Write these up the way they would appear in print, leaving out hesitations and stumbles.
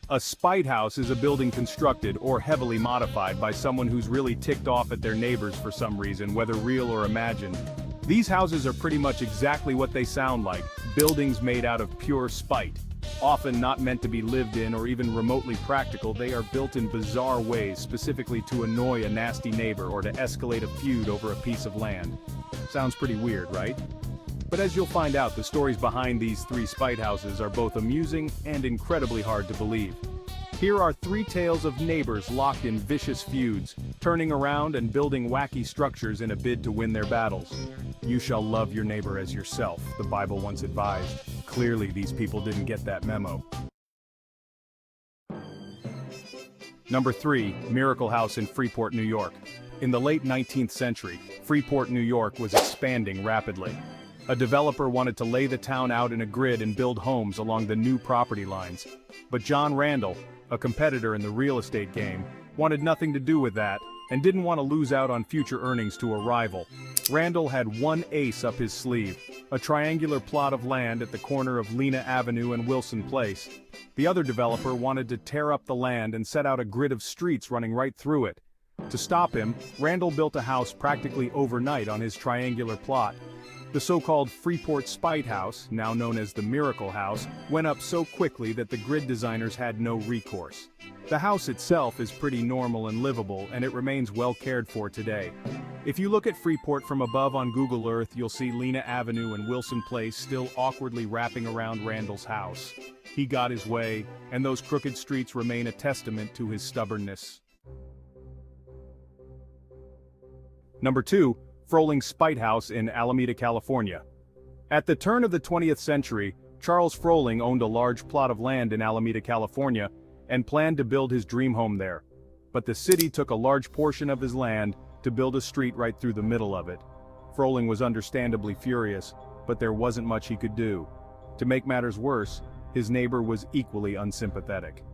A spite house is a building constructed or heavily modified by someone who's really ticked off at their neighbors for some reason, whether real or imagined. These houses are pretty much exactly what they sound like, buildings made out of pure spite. Often not meant to be lived in or even remotely practical, they are built in bizarre ways specifically to annoy a nasty neighbor or to escalate a feud over a piece of land. Sounds pretty weird, right? But as you'll find out, the stories behind these three spite houses are both amusing and incredibly hard to believe. Here are three tales of neighbors locked in vicious feuds, turning around and building wacky structures in a bid to win their battles. You shall love your neighbor as yourself, the Bible once advised. Clearly these people didn't get that memo. Number 3, Miracle House in Freeport, New York. In the late 19th century, Freeport, New York was expanding rapidly. A developer wanted to lay the town out in a grid and build homes along the new property lines. But John Randall, a competitor in the real estate game, wanted nothing to do with that, and didn't want to lose out on future earnings to a rival. Randall had one ace up his sleeve, a triangular plot of land at the corner of Lena Avenue and Wilson Place. The other developer wanted to tear up the land and set out a grid of streets running right through it. To stop him, Randall built a house practically overnight on his triangular plot. The so-called Freeport Spite House, now known as the Miracle House, went up so quickly that the grid designers had no recourse. The house itself is pretty normal and livable, and it remains well cared for today. If you look at Freeport from above on Google Earth, you'll see Lena Avenue and Wilson Place still awkwardly wrapping around Randall's house. He got his way, and those crooked streets remain a testament to his stubbornness. Number 2. Froling Spite House in Alameda, California. At the turn of the 20th century, Charles Froling owned a large plot of land in Alameda, California, and planned to build his dream home there. But the city took a large portion of his land to build a street right through the middle of it. Froling was understandably furious, but there wasn't much he could do. To make matters worse, his neighbor was equally unsympathetic.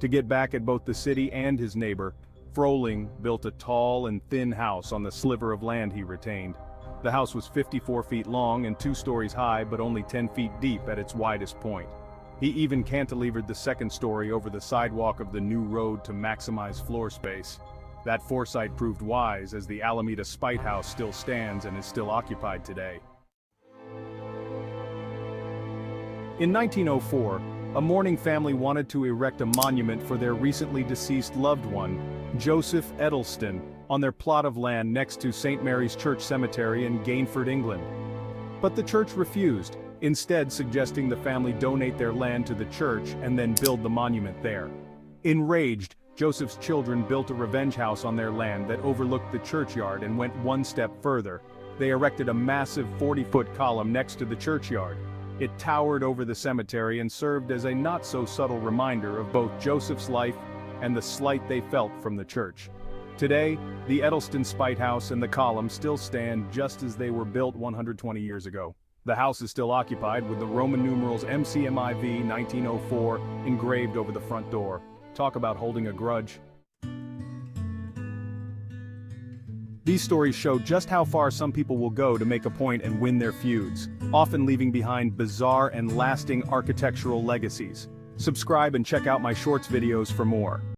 To get back at both the city and his neighbor, Froling built a tall and thin house on the sliver of land he retained. The house was 54 feet long and 2 stories high, but only 10 feet deep at its widest point. He even cantilevered the second story over the sidewalk of the new road to maximize floor space. That foresight proved wise, as the Alameda Spite House still stands and is still occupied today. In 1904, a mourning family wanted to erect a monument for their recently deceased loved one, Joseph Edleston, on their plot of land next to St. Mary's Church Cemetery in Gainford, England. But the church refused, instead suggesting the family donate their land to the church and then build the monument there. Enraged, Joseph's children built a revenge house on their land that overlooked the churchyard and went one step further. They erected a massive 40-foot column next to the churchyard. It towered over the cemetery and served as a not-so-subtle reminder of both Joseph's life and the slight they felt from the church. Today, the Edleston Spite House and the column still stand just as they were built 120 years ago. The house is still occupied with the Roman numerals MCMIV 1904 engraved over the front door. Talk about holding a grudge. These stories show just how far some people will go to make a point and win their feuds, often leaving behind bizarre and lasting architectural legacies. Subscribe and check out my shorts videos for more.